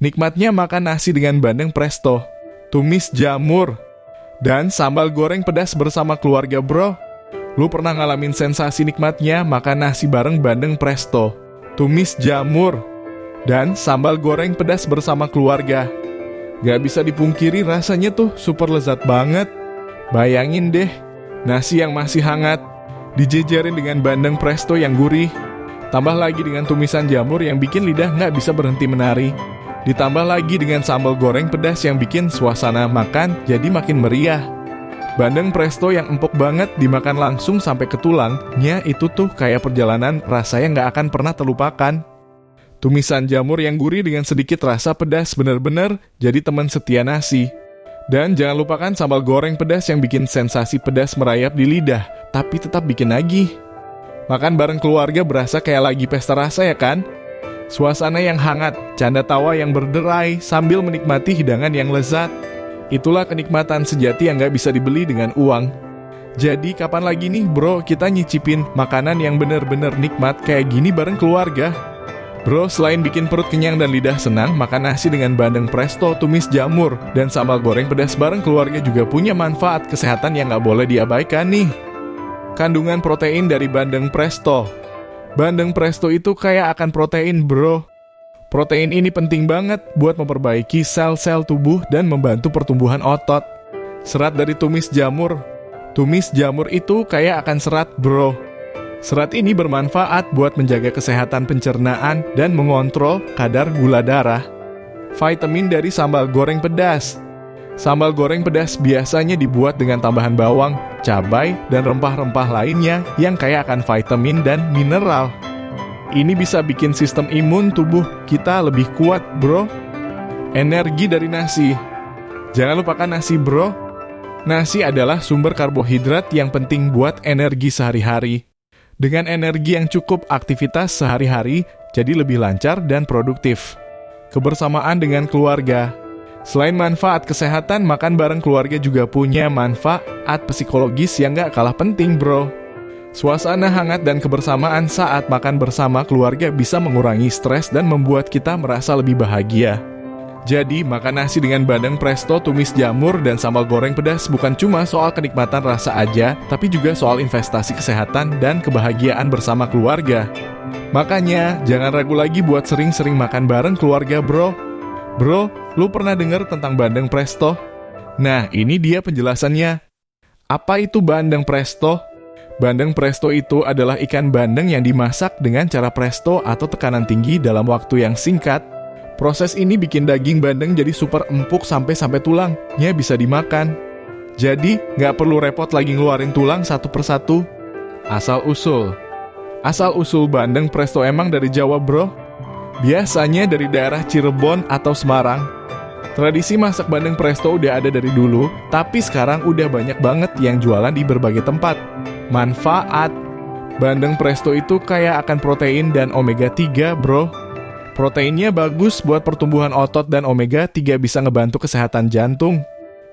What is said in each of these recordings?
Nikmatnya makan nasi dengan bandeng presto, tumis jamur, dan sambal goreng pedas bersama keluarga bro. Lu pernah ngalamin sensasi nikmatnya makan nasi bareng bandeng presto, tumis jamur, dan sambal goreng pedas bersama keluarga? Gak bisa dipungkiri rasanya tuh super lezat banget. Bayangin deh, nasi yang masih hangat dijejerin dengan bandeng presto yang gurih, tambah lagi dengan tumisan jamur yang bikin lidah gak bisa berhenti menari, ditambah lagi dengan sambal goreng pedas yang bikin suasana makan jadi makin meriah. Bandeng presto yang empuk banget dimakan langsung sampai ke tulangnya, itu tuh kayak perjalanan rasa yang gak akan pernah terlupakan. Tumisan jamur yang gurih dengan sedikit rasa pedas bener-bener jadi teman setia nasi. Dan jangan lupakan sambal goreng pedas yang bikin sensasi pedas merayap di lidah, tapi tetap bikin nagih. Makan bareng keluarga berasa kayak lagi pesta rasa ya kan? Suasana yang hangat, canda tawa yang berderai sambil menikmati hidangan yang lezat. Itulah kenikmatan sejati yang gak bisa dibeli dengan uang. Jadi kapan lagi nih bro kita nyicipin makanan yang bener-bener nikmat kayak gini bareng keluarga? Bro, selain bikin perut kenyang dan lidah senang, makan nasi dengan bandeng presto, tumis jamur, dan sambal goreng pedas bareng keluarga juga punya manfaat kesehatan yang gak boleh diabaikan nih. Kandungan protein dari bandeng presto. Bandeng presto itu kaya akan protein bro. Protein ini penting banget buat memperbaiki sel-sel tubuh dan membantu pertumbuhan otot. Serat dari tumis jamur. Tumis jamur itu kaya akan serat bro. Serat ini bermanfaat buat menjaga kesehatan pencernaan dan mengontrol kadar gula darah. Vitamin dari sambal goreng pedas. Sambal goreng pedas biasanya dibuat dengan tambahan bawang, cabai, dan rempah-rempah lainnya yang kaya akan vitamin dan mineral. Ini bisa bikin sistem imun tubuh kita lebih kuat bro. Energi dari nasi. Jangan lupakan nasi bro. Nasi adalah sumber karbohidrat yang penting buat energi sehari-hari. Dengan energi yang cukup, aktivitas sehari-hari jadi lebih lancar dan produktif. Kebersamaan dengan keluarga. Selain manfaat kesehatan, makan bareng keluarga juga punya manfaat psikologis yang gak kalah penting bro. Suasana hangat dan kebersamaan saat makan bersama keluarga bisa mengurangi stres dan membuat kita merasa lebih bahagia. Jadi, makan nasi dengan bandeng presto, tumis jamur, dan sambal goreng pedas bukan cuma soal kenikmatan rasa aja, tapi juga soal investasi kesehatan dan kebahagiaan bersama keluarga. Makanya, jangan ragu lagi buat sering-sering makan bareng keluarga bro. Bro, lu pernah dengar tentang bandeng presto? Nah, ini dia penjelasannya. Apa itu bandeng presto? Bandeng presto itu adalah ikan bandeng yang dimasak dengan cara presto atau tekanan tinggi dalam waktu yang singkat. Proses ini bikin daging bandeng jadi super empuk sampai tulangnya bisa dimakan. Jadi, nggak perlu repot lagi ngeluarin tulang satu persatu. Asal-usul bandeng presto emang dari Jawa bro. Biasanya dari daerah Cirebon atau Semarang. Tradisi masak bandeng presto udah ada dari dulu, tapi sekarang udah banyak banget yang jualan di berbagai tempat. Manfaat bandeng presto itu kaya akan protein dan omega 3 bro. Proteinnya bagus buat pertumbuhan otot dan omega 3 bisa ngebantu kesehatan jantung.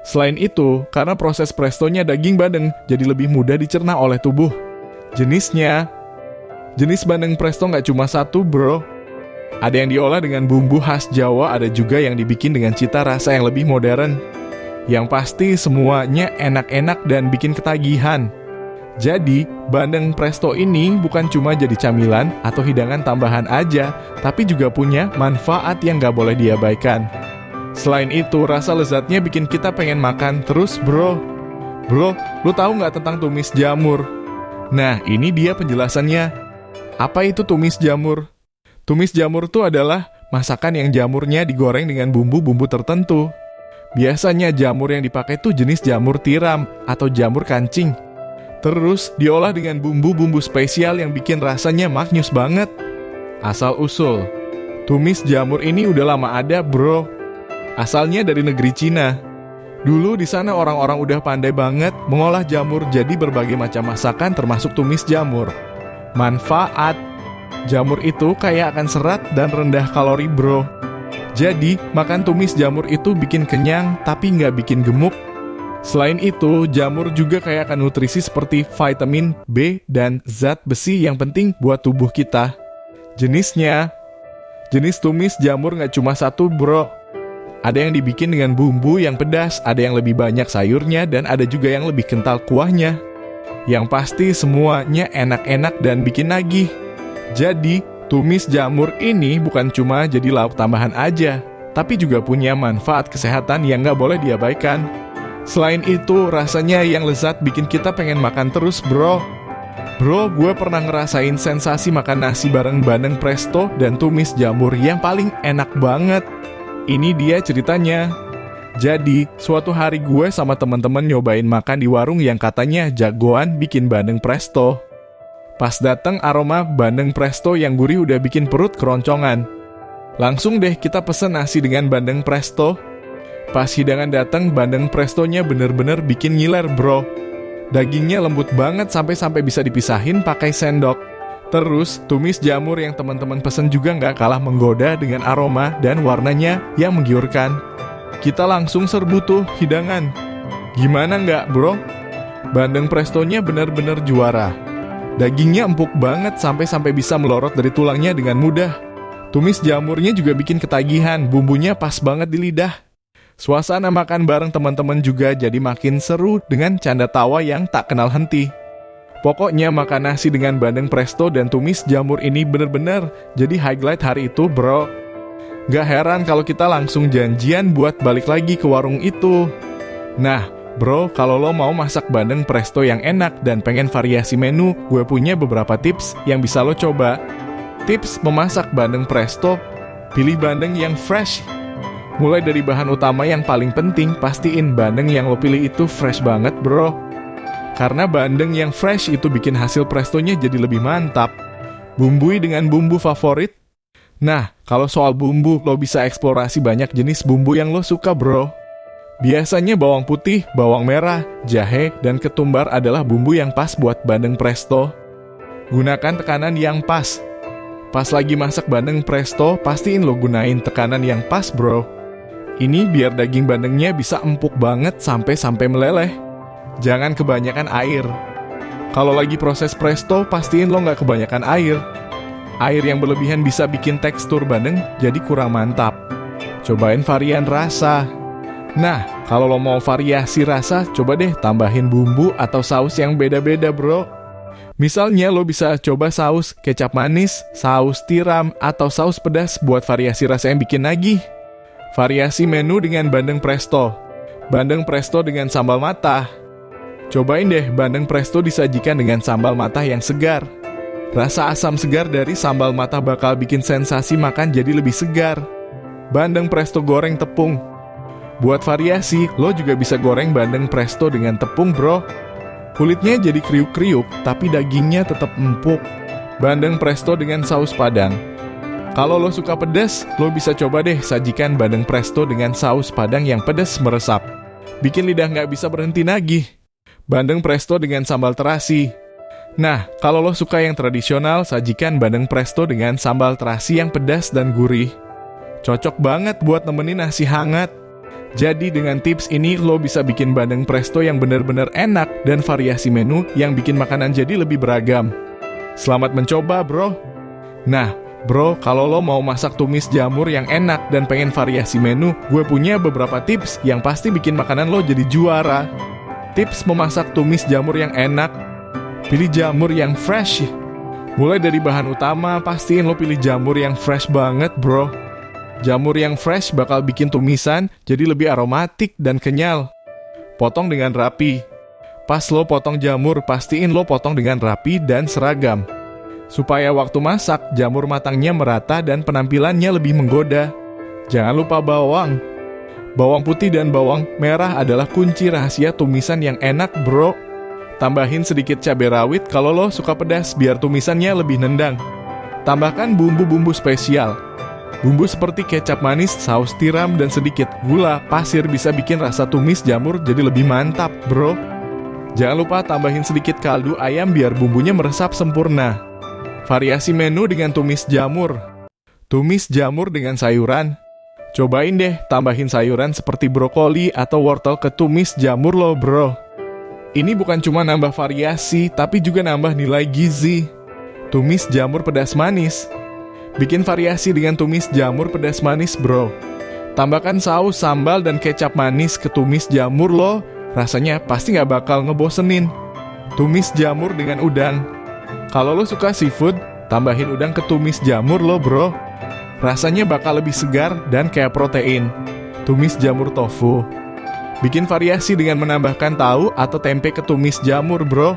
Selain itu, karena proses prestonya daging bandeng jadi lebih mudah dicerna oleh tubuh. Jenis bandeng presto nggak cuma satu bro. Ada yang diolah dengan bumbu khas Jawa, ada juga yang dibikin dengan cita rasa yang lebih modern. Yang pasti semuanya enak-enak dan bikin ketagihan. Jadi, bandeng presto ini bukan cuma jadi camilan atau hidangan tambahan aja, tapi juga punya manfaat yang gak boleh diabaikan. Selain itu, rasa lezatnya bikin kita pengen makan terus bro. Bro, lu tahu gak tentang tumis jamur? Nah, ini dia penjelasannya. Apa itu tumis jamur? Tumis jamur itu adalah masakan yang jamurnya digoreng dengan bumbu-bumbu tertentu. Biasanya jamur yang dipakai tuh jenis jamur tiram atau jamur kancing. Terus diolah dengan bumbu-bumbu spesial yang bikin rasanya maknyus banget. Asal-usul, tumis jamur ini udah lama ada bro. Asalnya dari negeri Cina. Dulu di sana orang-orang udah pandai banget mengolah jamur jadi berbagai macam masakan termasuk tumis jamur. Manfaat, jamur itu kaya akan serat dan rendah kalori bro. Jadi, makan tumis jamur itu bikin kenyang tapi nggak bikin gemuk. Selain itu, jamur juga kaya akan nutrisi seperti vitamin B dan zat besi yang penting buat tubuh kita. Jenisnya Jenis tumis jamur nggak cuma satu, bro. Ada yang dibikin dengan bumbu yang pedas, ada yang lebih banyak sayurnya, dan ada juga yang lebih kental kuahnya. Yang pasti semuanya enak-enak dan bikin nagih. Jadi, tumis jamur ini bukan cuma jadi lauk tambahan aja, tapi juga punya manfaat kesehatan yang nggak boleh diabaikan. Selain itu, rasanya yang lezat bikin kita pengen makan terus, bro. Bro, gue pernah ngerasain sensasi makan nasi bareng bandeng presto dan tumis jamur yang paling enak banget. Ini dia ceritanya. Jadi, suatu hari gue sama teman-teman nyobain makan di warung yang katanya jagoan bikin bandeng presto. Pas dateng aroma bandeng presto yang gurih udah bikin perut keroncongan. Langsung deh kita pesen nasi dengan bandeng presto. Pas hidangan dateng, bandeng prestonya bener-bener bikin ngiler, bro. Dagingnya lembut banget sampai bisa dipisahin pakai sendok. Terus, tumis jamur yang teman-teman pesen juga nggak kalah menggoda dengan aroma dan warnanya yang menggiurkan. Kita langsung serbu tuh hidangan. Gimana nggak, bro? Bandeng prestonya bener-bener juara. Dagingnya empuk banget sampai bisa melorot dari tulangnya dengan mudah. Tumis jamurnya juga bikin ketagihan, bumbunya pas banget di lidah. Suasana makan bareng teman-teman juga jadi makin seru dengan canda tawa yang tak kenal henti. Pokoknya makan nasi dengan bandeng presto dan tumis jamur ini bener-bener jadi highlight hari itu, bro. Gak heran kalau kita langsung janjian buat balik lagi ke warung itu. Nah, bro, kalau lo mau masak bandeng presto yang enak dan pengen variasi menu, gue punya beberapa tips yang bisa lo coba. Tips memasak bandeng presto: pilih bandeng yang fresh. Mulai dari bahan utama yang paling penting, pastiin bandeng yang lo pilih itu fresh banget, bro. Karena bandeng yang fresh itu bikin hasil prestonya jadi lebih mantap. Bumbui dengan bumbu favorit. Nah, kalau soal bumbu, lo bisa eksplorasi banyak jenis bumbu yang lo suka, bro. Biasanya bawang putih, bawang merah, jahe, dan ketumbar adalah bumbu yang pas buat bandeng presto. Gunakan tekanan yang pas. Pas lagi masak bandeng presto, pastiin lo gunain tekanan yang pas, bro. Ini biar daging bandengnya bisa empuk banget sampai meleleh. Jangan kebanyakan air. Kalau lagi proses presto, pastiin lo nggak kebanyakan air. Air yang berlebihan bisa bikin tekstur bandeng jadi kurang mantap. Cobain varian rasa. Nah, kalau lo mau variasi rasa, coba deh tambahin bumbu atau saus yang beda-beda, bro. Misalnya lo bisa coba saus kecap manis, saus tiram, atau saus pedas buat variasi rasa yang bikin nagih. Variasi menu dengan bandeng presto. Bandeng presto dengan sambal matah. Cobain deh bandeng presto disajikan dengan sambal matah yang segar. Rasa asam segar dari sambal matah bakal bikin sensasi makan jadi lebih segar. Bandeng presto goreng tepung. Buat variasi, lo juga bisa goreng bandeng presto dengan tepung, bro. Kulitnya jadi kriuk-kriuk, tapi dagingnya tetap empuk. Bandeng presto dengan saus padang. Kalau lo suka pedas, lo bisa coba deh sajikan bandeng presto dengan saus padang yang pedas meresap. Bikin lidah nggak bisa berhenti nagih. Bandeng presto dengan sambal terasi. Nah, kalau lo suka yang tradisional, sajikan bandeng presto dengan sambal terasi yang pedas dan gurih. Cocok banget buat nemenin nasi hangat. Jadi dengan tips ini, lo bisa bikin bandeng presto yang bener-bener enak dan variasi menu yang bikin makanan jadi lebih beragam. Selamat mencoba, bro. Nah, bro, kalau lo mau masak tumis jamur yang enak dan pengen variasi menu, gue punya beberapa tips yang pasti bikin makanan lo jadi juara. Tips memasak tumis jamur yang enak: pilih jamur yang fresh. Mulai dari bahan utama, pastiin lo pilih jamur yang fresh banget, bro. Jamur yang fresh bakal bikin tumisan jadi lebih aromatik dan kenyal. Potong dengan rapi. Pas lo potong jamur, pastiin lo potong dengan rapi dan seragam. Supaya waktu masak, jamur matangnya merata dan penampilannya lebih menggoda. Jangan lupa bawang. Bawang putih dan bawang merah adalah kunci rahasia tumisan yang enak, bro. Tambahin sedikit cabai rawit kalau lo suka pedas biar tumisannya lebih nendang. Tambahkan bumbu-bumbu spesial. Bumbu seperti kecap manis, saus tiram, dan sedikit gula pasir bisa bikin rasa tumis jamur jadi lebih mantap, bro. Jangan lupa tambahin sedikit kaldu ayam biar bumbunya meresap sempurna. Variasi menu dengan tumis jamur. Tumis jamur dengan sayuran. Cobain deh tambahin sayuran seperti brokoli atau wortel ke tumis jamur lo, bro. Ini bukan cuma nambah variasi, tapi juga nambah nilai gizi. Tumis jamur pedas manis. Bikin variasi dengan tumis jamur pedas manis bro. Tambahkan saus, sambal, dan kecap manis ke tumis jamur lo. Rasanya pasti gak bakal ngebosenin. Tumis jamur dengan udang. Kalau lo suka seafood, tambahin udang ke tumis jamur lo bro. Rasanya bakal lebih segar dan kayak protein. Tumis jamur tofu. Bikin variasi dengan menambahkan tahu atau tempe ke tumis jamur bro.